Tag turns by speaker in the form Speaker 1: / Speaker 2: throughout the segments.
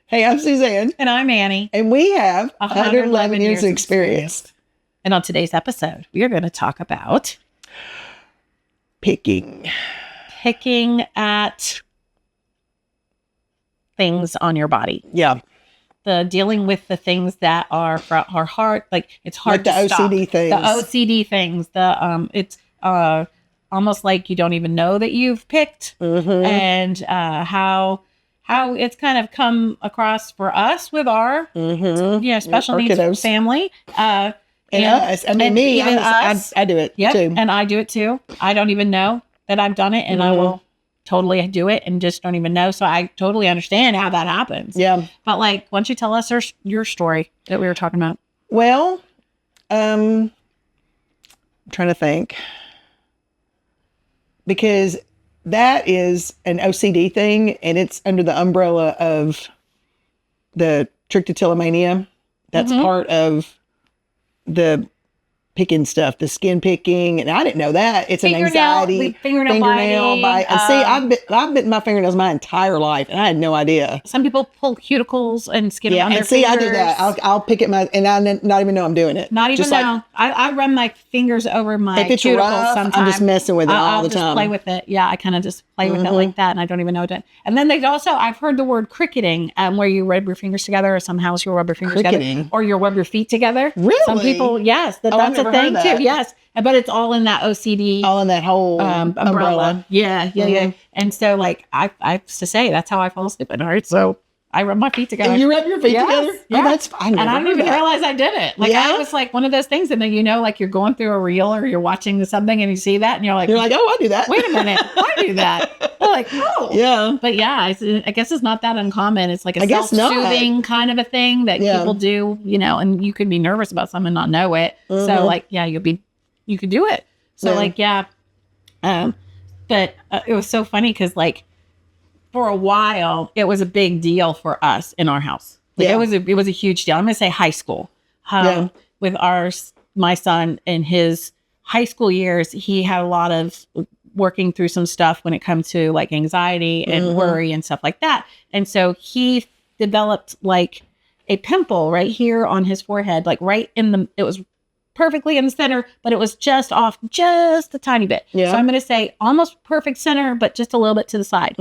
Speaker 1: Hey, I'm Suzanne.
Speaker 2: And I'm Annie.
Speaker 1: And we have 111 years of experience.
Speaker 2: And on today's episode, we are going to talk about
Speaker 1: Picking
Speaker 2: at things on your body.
Speaker 1: Yeah.
Speaker 2: Dealing with the things that are hard, like it's hard
Speaker 1: like
Speaker 2: to stop.
Speaker 1: The OCD things.
Speaker 2: The OCD things. It's almost like you don't even know that you've picked, and how it's kind of come across for us with our special needs family.
Speaker 1: And us. I mean, me.
Speaker 2: Even us.
Speaker 1: I do it too.
Speaker 2: And I do it too. I don't even know that I've done it, and I will totally do it and just don't even know. So I totally understand how that happens.
Speaker 1: Yeah.
Speaker 2: But why don't you tell us your story that we were talking about?
Speaker 1: Well, I'm trying to think, because that is an OCD thing, and it's under the umbrella of the trichotillomania. That's part of the picking stuff, the skin picking, and I didn't know that. It's an anxiety, fingernail bite. And see, I've bitten my fingernails my entire life, and I had no idea.
Speaker 2: Some people pull cuticles and skin on their
Speaker 1: fingers.
Speaker 2: I
Speaker 1: do that. I'll pick it and I not even know I'm doing it.
Speaker 2: Not even know. I run my fingers over my
Speaker 1: if it's
Speaker 2: cuticles
Speaker 1: rough,
Speaker 2: sometimes.
Speaker 1: I'm just messing with it all the time.
Speaker 2: I'll just play with it. Yeah, I kind of just play with it like that, and I don't even know it. And then I've heard the word cricketing, where you rub your fingers together, or some house you'll rub your fingers together, or you'll rub your feet together.
Speaker 1: Really?
Speaker 2: Some people, yes, that's a thing too. Yes. But it's all in that OCD.
Speaker 1: All in that whole umbrella.
Speaker 2: Yeah. And so, I have to say, that's how I fall asleep at night. So I rub my feet together.
Speaker 1: And you rub your feet together?
Speaker 2: Yeah.
Speaker 1: Oh, that's fine.
Speaker 2: And I didn't even realize I did it. I was like one of those things. And then, you're going through a reel or you're watching something and you see that and you're like,
Speaker 1: oh, I do that.
Speaker 2: Wait a minute. I do that. You're like, oh.
Speaker 1: Yeah.
Speaker 2: But yeah, I guess it's not that uncommon. It's like a self-soothing kind of a thing that people do, and you could be nervous about something and not know it. So you could do it. So but it was so funny because for a while it was a big deal for us in our house. It was a huge deal. I'm going to say high school. With my son in his high school years, he had a lot of working through some stuff when it comes to anxiety and worry and stuff like that. And so he developed a pimple right here on his forehead, it was perfectly in the center, but it was just off just a tiny bit. Yeah. So I'm going to say almost perfect center, but just a little bit to the side.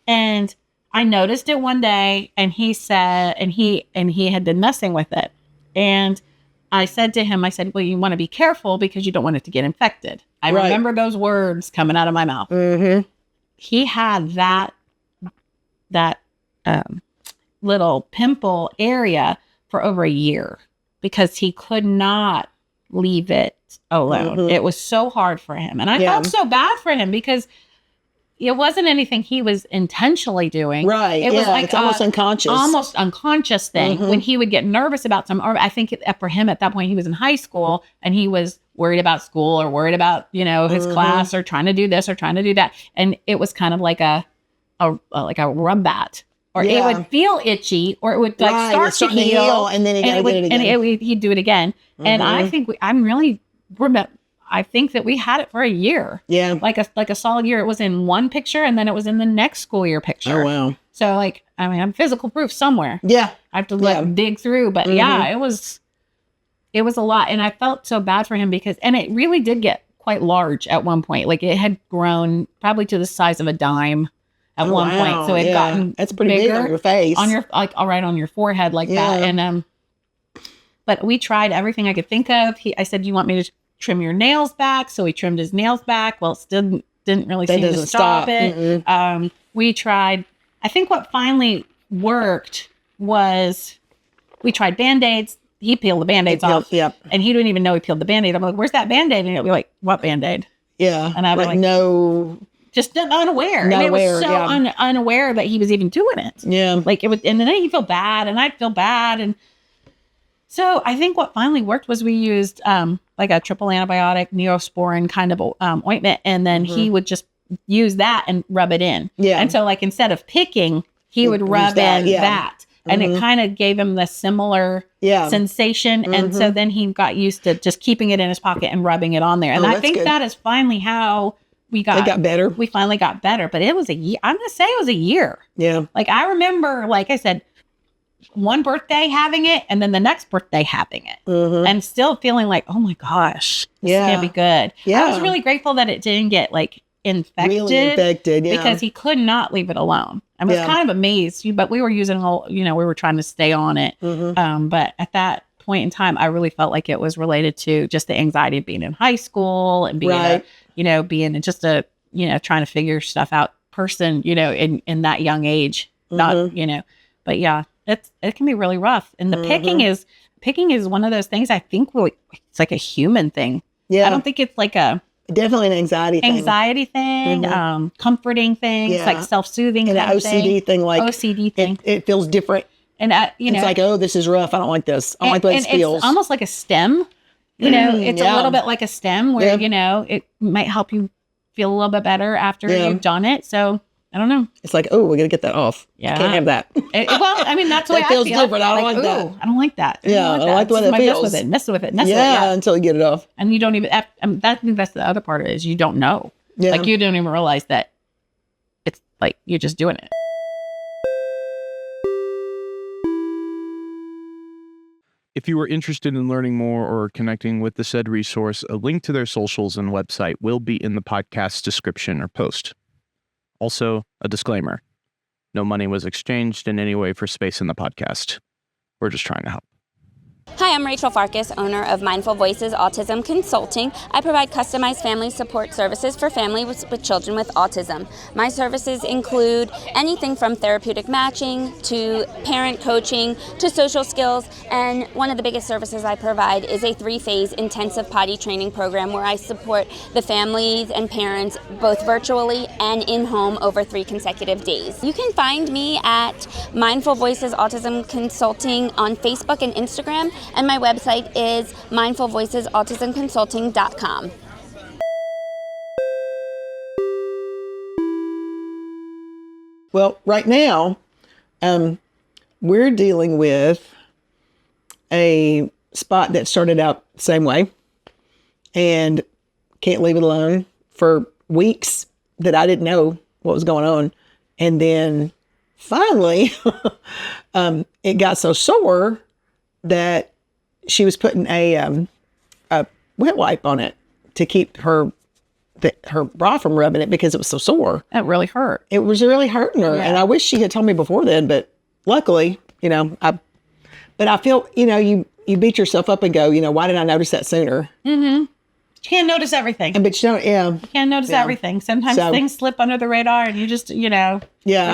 Speaker 2: And I noticed it one day, and he said, and he had been messing with it. And I said to him, well, you want to be careful because you don't want it to get infected. I remember those words coming out of my mouth. He had that little pimple area for over a year because he could not leave it alone. It was so hard for him. And I felt so bad for him because it wasn't anything he was intentionally doing.
Speaker 1: Right.
Speaker 2: It was
Speaker 1: it's almost unconscious.
Speaker 2: Almost unconscious thing when he would get nervous about something. Or I think for him at that point, he was in high school and he was worried about school or worried about, his class or trying to do this or trying to do that. And it was kind of like a rub bat. Or it would feel itchy, or it would start to heal,
Speaker 1: and then
Speaker 2: he'd do it again. And I think I think that we had it for a year. Yeah, like a solid year. It was in one picture, and then it was in the next school year picture.
Speaker 1: Oh wow!
Speaker 2: So I'm physical proof somewhere.
Speaker 1: Yeah,
Speaker 2: I have to dig through, but it was a lot, and I felt so bad for him and it really did get quite large at one point. It had grown probably to the size of a dime. At one point, so it gotten
Speaker 1: that's pretty big on your face,
Speaker 2: on your right on your forehead that. And but we tried everything I could think of. I said, "Do you want me to trim your nails back?" So we trimmed his nails back. Well, it still didn't really seem to stop it. We tried. I think what finally worked was we tried Band-Aids. He peeled the Band-Aids off, and he didn't even know he peeled the Band-Aid. I'm like, "Where's that Band-Aid?" And he'd be like, "What Band-Aid?"
Speaker 1: Yeah,
Speaker 2: and I'd be like,
Speaker 1: "No."
Speaker 2: Just unaware. And it was so unaware that he was even doing it. Yeah. It would, and then he'd feel bad and I'd feel bad. And so I think what finally worked was we used a triple antibiotic Neosporin kind of ointment. And then he would just use that and rub it in. Yeah. And so instead of picking, he would rub in that. And it kind of gave him the similar sensation. And so then he got used to just keeping it in his pocket and rubbing it on there. And I think that is finally how it got better. We finally got better, but it was a year. I'm going to say it was a year. Yeah. I remember, like I said, one birthday having it and then the next birthday having it and still feeling like, oh my gosh, this can't be good.
Speaker 1: Yeah.
Speaker 2: I was really grateful that it didn't get like infected.
Speaker 1: Really infected, yeah.
Speaker 2: Because he could not leave it alone. I was kind of amazed, but we were using we were trying to stay on it. But at that point in time, I really felt like it was related to just the anxiety of being in high school and being, being just a, trying to figure stuff out person, in that young age, not, but yeah, it can be really rough. And the picking is one of those things I think it's like a human thing. Yeah. I don't think it's like
Speaker 1: definitely an anxiety
Speaker 2: thing, comforting things, like self-soothing.
Speaker 1: And an OCD thing, like
Speaker 2: OCD thing.
Speaker 1: It feels different. And it's like, oh, this is rough. I don't like this. I don't like the way it feels.
Speaker 2: It's almost like a stem. It's a little bit like a stem where, it might help you feel a little bit better after you've done it. So I don't know.
Speaker 1: It's like, oh, we got to get that off. Yeah. Can't have that.
Speaker 2: Well, I mean, that's the way I feel. It feels different. I don't like that. I don't like that.
Speaker 1: Yeah. I don't like the way that feels.
Speaker 2: Mess with it.
Speaker 1: Until you get it off.
Speaker 2: And you don't even, I think that's the other part of it is you don't know. Yeah. Like you don't even realize that it's like, you're just doing it.
Speaker 3: If you are interested in learning more or connecting with the said resource, a link to their socials and website will be in the podcast description or post. Also, a disclaimer. No money was exchanged in any way for space in the podcast. We're just trying to help.
Speaker 4: Hi, I'm Rachel Farkas, owner of Mindful Voices Autism Consulting. I provide customized family support services for families with children with autism. My services include anything from therapeutic matching to parent coaching to social skills, and one of the biggest services I provide is a 3-phase intensive potty training program where I support the families and parents both virtually and in-home over 3 consecutive days. You can find me at Mindful Voices Autism Consulting on Facebook and Instagram. And my website is mindfulvoicesautismconsulting.com.
Speaker 1: Well, right now, we're dealing with a spot that started out the same way and can't leave it alone for weeks that I didn't know what was going on. And then finally, it got so sore that she was putting a wet wipe on it to keep her bra from rubbing it because it was so sore.
Speaker 2: That really hurt.
Speaker 1: It was really hurting her. Yeah. And I wish she had told me before then, but luckily, I feel, you beat yourself up and go, why didn't I notice that sooner?
Speaker 2: Mm-hmm. You can't notice everything.
Speaker 1: But you don't,
Speaker 2: You can't notice everything. Sometimes things slip under the radar and you just,
Speaker 1: Yeah,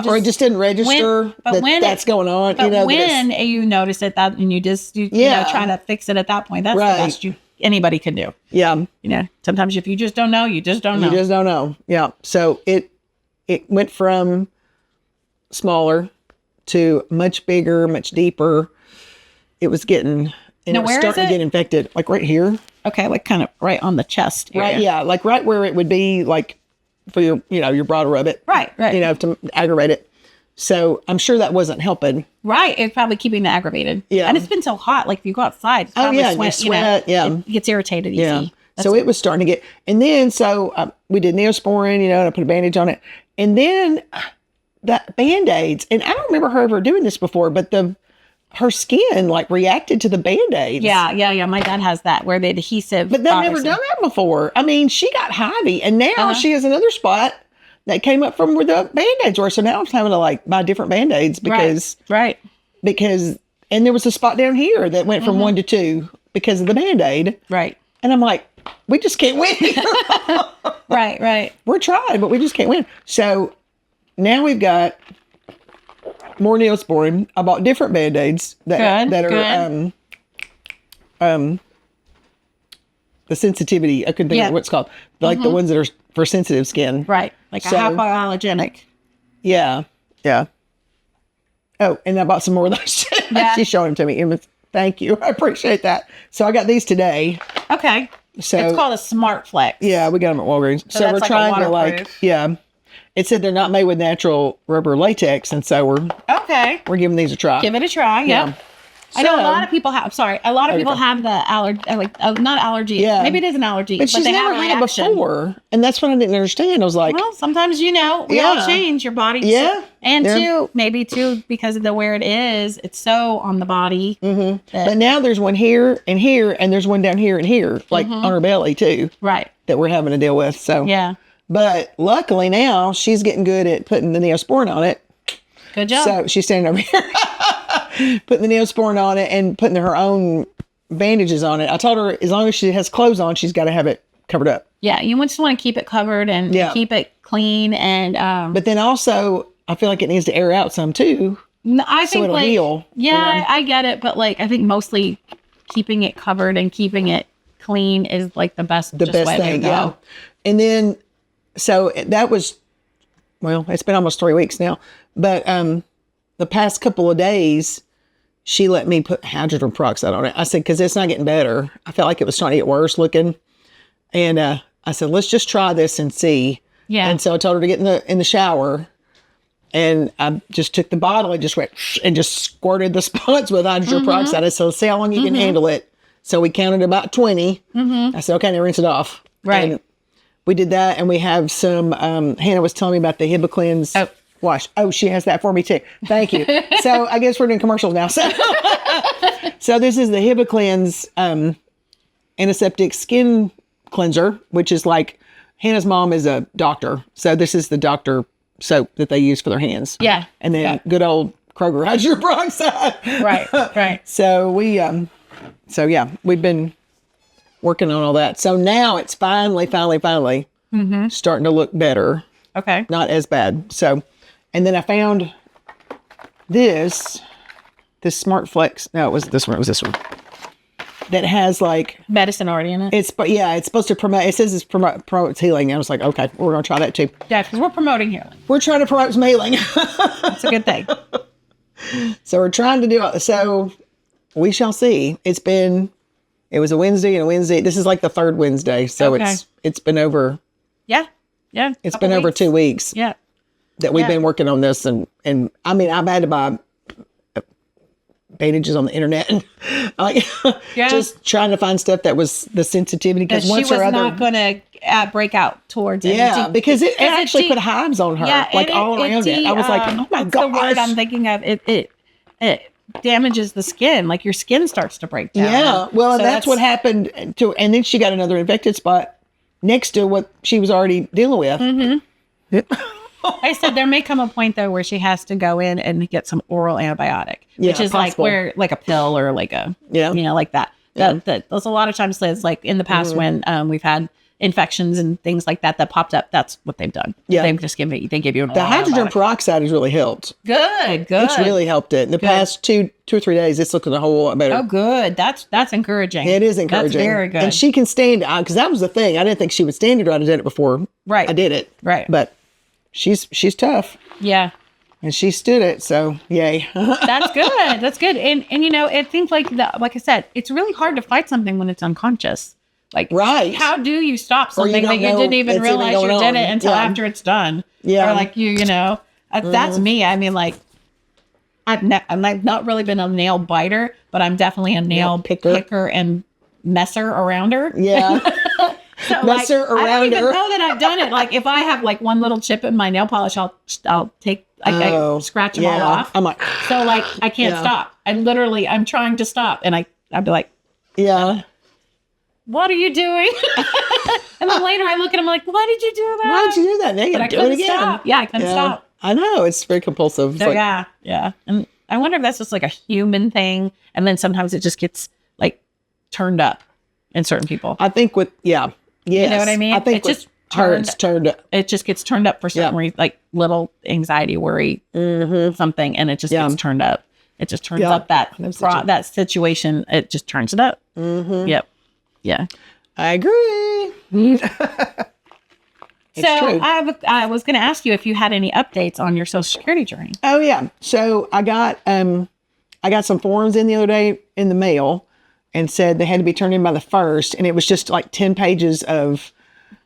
Speaker 1: or it just didn't register that's going on.
Speaker 2: But when you notice it, and you just, trying to fix it at that point, that's the best anybody can do.
Speaker 1: Yeah.
Speaker 2: Sometimes if you just don't know, you just don't know.
Speaker 1: You just don't know. Yeah. So it went from smaller to much bigger, much deeper. It was getting... And it was starting to get infected, like right here.
Speaker 2: Okay, like kind of right on the chest area.
Speaker 1: Right, yeah, like right where it would be, like for your, your bra to rub it.
Speaker 2: Right.
Speaker 1: To aggravate it. So I'm sure that wasn't helping.
Speaker 2: Right, it's probably keeping it aggravated.
Speaker 1: Yeah,
Speaker 2: and it's been so hot. Like if you go outside,
Speaker 1: sweat.
Speaker 2: It gets irritated easy.
Speaker 1: Yeah. So it was starting to get, and then we did Neosporin, and I put a bandage on it, and then the Band-Aids, and I don't remember her ever doing this before, but her skin reacted to the Band-Aids.
Speaker 2: Yeah. My dad has that where the adhesive.
Speaker 1: But they've never done that before. I mean, she got Hivy, and now she has another spot that came up from where the Band-Aids were. So now I'm having to buy different Band-Aids because and there was a spot down here that went from 1 to 2 because of the Band-Aid.
Speaker 2: Right.
Speaker 1: And I'm like, we just can't win.
Speaker 2: Right.
Speaker 1: We're trying, but we just can't win. So now we've got more Neosporin. I bought different Band-Aids that are the sensitivity. I couldn't think of what it's called. Like the ones that are for sensitive skin.
Speaker 2: Right. Like a hypoallergenic.
Speaker 1: Yeah. Oh, and I bought some more of those.
Speaker 2: Yeah.
Speaker 1: She's showing them to me. Thank you. I appreciate that. So I got these today.
Speaker 2: Okay. So it's called a Smart Flex.
Speaker 1: Yeah, we got them at Walgreens. So we're trying to it said they're not made with natural rubber latex, and so we're giving these a try.
Speaker 2: Give it a try. Yeah. I know a lot of people have. Sorry, a lot of people have the allergy, not allergy.
Speaker 1: Yeah.
Speaker 2: Maybe it is an allergy,
Speaker 1: But she's
Speaker 2: they
Speaker 1: never
Speaker 2: have a
Speaker 1: had it
Speaker 2: reaction.
Speaker 1: before, and that's what I didn't understand. I was like,
Speaker 2: Well, sometimes we all change your body.
Speaker 1: Yeah.
Speaker 2: And
Speaker 1: Yeah.
Speaker 2: two, maybe too, because of where it is, it's so on the body.
Speaker 1: mm-hmm. But now there's one here, and there's one down here and here, like on her belly too,
Speaker 2: Right.
Speaker 1: that we're having to deal with. So
Speaker 2: Yeah.
Speaker 1: But luckily now she's getting good at putting the Neosporin on it.
Speaker 2: Good job.
Speaker 1: So she's standing over here putting the Neosporin on it and putting her own bandages on it. I told her as long as she has clothes on, she's got to have it covered up.
Speaker 2: Yeah, you just want to keep it covered and keep it clean. And
Speaker 1: but then also, I feel like it needs to air out some too.
Speaker 2: No, I think
Speaker 1: it'll heal.
Speaker 2: Yeah, I get it, but I think mostly keeping it covered and keeping it clean is the best
Speaker 1: The best
Speaker 2: way
Speaker 1: thing,
Speaker 2: to go.
Speaker 1: yeah. And then, so that was, well, it's been almost 3 weeks now, but the past couple of days, she let me put hydrogen peroxide on it. I said, because it's not getting better. I felt like it was starting to get worse looking. And I said, let's just try this and see.
Speaker 2: Yeah.
Speaker 1: And so I told her to get in the shower. And I just took the bottle and just went and just squirted the spots with hydrogen peroxide. I said, let's see how long you can handle it. So we counted about 20. I said, okay, now rinse it off.
Speaker 2: Right.
Speaker 1: And we did that. And we have some, Hannah was telling me about the Hibiclens wash. Oh, she has that for me too. Thank you. So I guess we're doing commercials now. So, so this is the Hibiclens antiseptic skin cleanser, which is like Hannah's mom is a doctor. So this is the doctor soap that they use for their hands.
Speaker 2: Yeah.
Speaker 1: And then good old Kroger hydrogen peroxide.
Speaker 2: Right. Right.
Speaker 1: So we've been working on all that. So now it's finally starting to look better.
Speaker 2: Okay.
Speaker 1: Not as bad. So, and then I found this Smart Flex. No, it was this one. It was this one. That has
Speaker 2: medicine already in it.
Speaker 1: it's supposed to promote. It says it promotes healing. I was like, okay, we're gonna try that too.
Speaker 2: Yeah, because we're promoting healing.
Speaker 1: We're trying to promote some healing.
Speaker 2: That's a good thing.
Speaker 1: So we're trying to do it. So we shall see. It was a Wednesday and a Wednesday. This is like the third Wednesday. So it's been over.
Speaker 2: Yeah. Yeah.
Speaker 1: It's been over 2 weeks.
Speaker 2: Yeah.
Speaker 1: That we've been working on this. And I mean, I've had to buy bandages on the internet and just trying to find stuff that was the sensitivity, because once
Speaker 2: she was
Speaker 1: her other
Speaker 2: not going to break out towards it.
Speaker 1: because it actually put hives on her all around it. I was like, oh my
Speaker 2: god,
Speaker 1: gosh.
Speaker 2: the word I'm thinking of. It damages the skin. Like your skin starts to break down.
Speaker 1: Yeah, well,
Speaker 2: So
Speaker 1: and that's what happened and then she got another infected spot next to what she was already dealing with.
Speaker 2: I said there may come a point though where she has to go in and get some oral antibiotic, which is
Speaker 1: possible.
Speaker 2: like a pill or like a like that. There's a lot of times it's like in the past when we've had infections and things like that popped up. That's what they've done.
Speaker 1: Yeah.
Speaker 2: They've just give you
Speaker 1: The hydrogen peroxide has really helped.
Speaker 2: Good.
Speaker 1: It's really helped it. In the past 2 or 3 days, it's looking a whole lot better.
Speaker 2: Oh, good. That's encouraging.
Speaker 1: It is encouraging.
Speaker 2: That's very good.
Speaker 1: And she can stand it, because that was the thing. I didn't think she would stand it right. I did it before.
Speaker 2: Right.
Speaker 1: I did it.
Speaker 2: Right.
Speaker 1: But she's tough.
Speaker 2: Yeah.
Speaker 1: And she stood it, so yay.
Speaker 2: That's good. That's good. And I think like I said, it's really hard to fight something when it's unconscious. Like,
Speaker 1: right.
Speaker 2: How do you stop something that you
Speaker 1: know
Speaker 2: didn't even
Speaker 1: it's
Speaker 2: realize
Speaker 1: even
Speaker 2: you
Speaker 1: going
Speaker 2: did
Speaker 1: on.
Speaker 2: it until after it's done?
Speaker 1: Yeah.
Speaker 2: Or like that's me. I mean, like, I've not really been a nail biter, but I'm definitely a nail picker and messer arounder.
Speaker 1: Yeah.
Speaker 2: So,
Speaker 1: messer
Speaker 2: I don't even
Speaker 1: arounder.
Speaker 2: know that I've done it. Like, if I have like one little chip in my nail polish, I'll take I scratch them all off.
Speaker 1: I'm like,
Speaker 2: so like I can't stop. I'm trying to stop, and I'd be like,
Speaker 1: yeah.
Speaker 2: what are you doing? And then later I look at him like, why did you do that?
Speaker 1: Why did you do that? Now you
Speaker 2: But I
Speaker 1: gotta do it
Speaker 2: couldn't
Speaker 1: again.
Speaker 2: stop. Yeah, I couldn't stop.
Speaker 1: I know. It's very compulsive. It's
Speaker 2: So
Speaker 1: like,
Speaker 2: yeah. And I wonder if that's just like a human thing. And then sometimes it just gets like turned up in certain people.
Speaker 1: I think yes.
Speaker 2: You know what I mean?
Speaker 1: I think
Speaker 2: it just
Speaker 1: it's turned up.
Speaker 2: It just gets turned up for certain reason, like little anxiety, worry, something, and it just gets turned up. It just turns up that situation. It just turns it up. Mm-hmm. Yep. Yeah.
Speaker 1: I agree.
Speaker 2: So I was going to ask you if you had any updates on your Social Security journey.
Speaker 1: Oh yeah. So I got some forms in the other day in the mail, and said they had to be turned in by the 1st, and it was just like 10 pages of.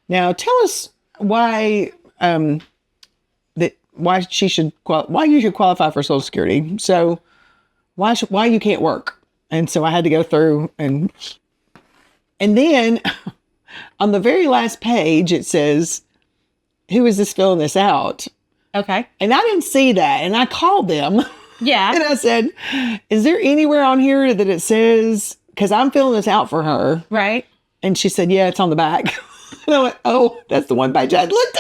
Speaker 1: Now tell us why why you should qualify for Social Security. So why you can't work? And so I had to go through and then on the very last page, it says, who is this filling this out?
Speaker 2: Okay.
Speaker 1: And I didn't see that. And I called them.
Speaker 2: Yeah.
Speaker 1: And I said, is there anywhere on here that it says, because I'm filling this out for her.
Speaker 2: Right.
Speaker 1: And she said, yeah, it's on the back. And I went, oh, that's the one page I looked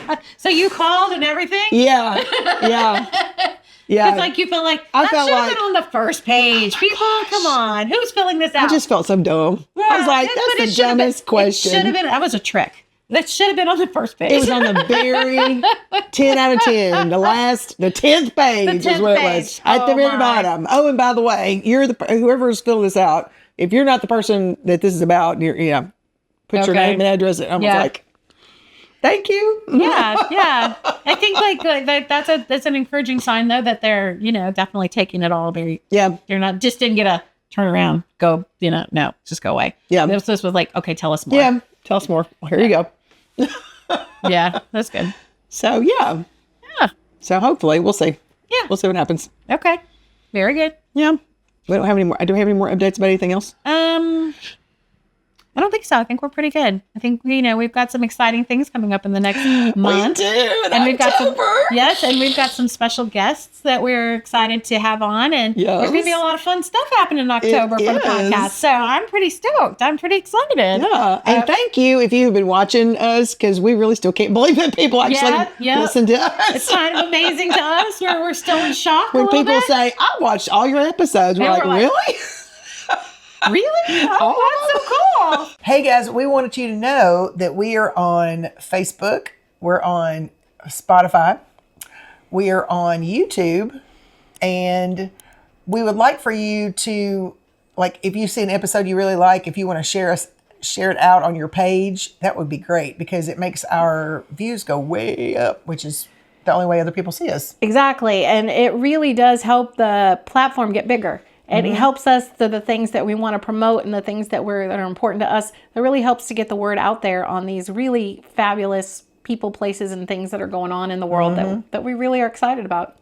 Speaker 1: at.
Speaker 2: So you called and everything?
Speaker 1: Yeah. Yeah.
Speaker 2: It's like you felt like
Speaker 1: I
Speaker 2: that
Speaker 1: felt
Speaker 2: should have
Speaker 1: like,
Speaker 2: been on the first page. People, come on. Who's filling this out?
Speaker 1: I just felt so dumb. I was like, that's the dumbest question.
Speaker 2: It should have been. That was a trick. That should have been on the first page.
Speaker 1: It was on the very 10 out of 10. The 10th page is where it was. At the very bottom. Oh, and by the way, you're whoever's filling this out, if you're not the person that this is about, put your name and address. And I was like, thank you.
Speaker 2: Yeah. I think like that's an encouraging sign though that they're, definitely taking it all very, they're not, just didn't get a turn around, go, no, just go away.
Speaker 1: Yeah.
Speaker 2: This was like, okay, tell us more.
Speaker 1: Yeah. Tell us more. Well, here you go.
Speaker 2: Yeah, that's good.
Speaker 1: So, yeah. So hopefully we'll see.
Speaker 2: Yeah.
Speaker 1: We'll see what happens.
Speaker 2: Okay. Very good.
Speaker 1: Yeah. We don't have any more. Do we have any more updates about anything else?
Speaker 2: I don't think so. I think we're pretty good. I think, we've got some exciting things coming up in the next month.
Speaker 1: We do,
Speaker 2: and we've got and we've got some special guests that we're excited to have on. And there's going to be a lot of fun stuff happening in October for the podcast. So I'm pretty stoked. I'm pretty excited.
Speaker 1: Yeah. And thank you if you've been watching us, because we really still can't believe that people actually listen to us.
Speaker 2: It's kind of amazing to us. We're still in shock
Speaker 1: when
Speaker 2: a little
Speaker 1: people
Speaker 2: bit.
Speaker 1: say, I watched all your episodes. We're like, really?
Speaker 2: Really? Oh, that's so cool.
Speaker 1: Hey guys, we wanted you to know that we are on Facebook. We're on Spotify. We are on YouTube. And we would like for you to, if you see an episode you really like, if you want to share it out on your page, that would be great, because it makes our views go way up, which is the only way other people see us.
Speaker 5: Exactly. And it really does help the platform get bigger. And it helps us the things that we want to promote and the things that are important to us. That really helps to get the word out there on these really fabulous people, places, and things that are going on in the world that we really are excited about.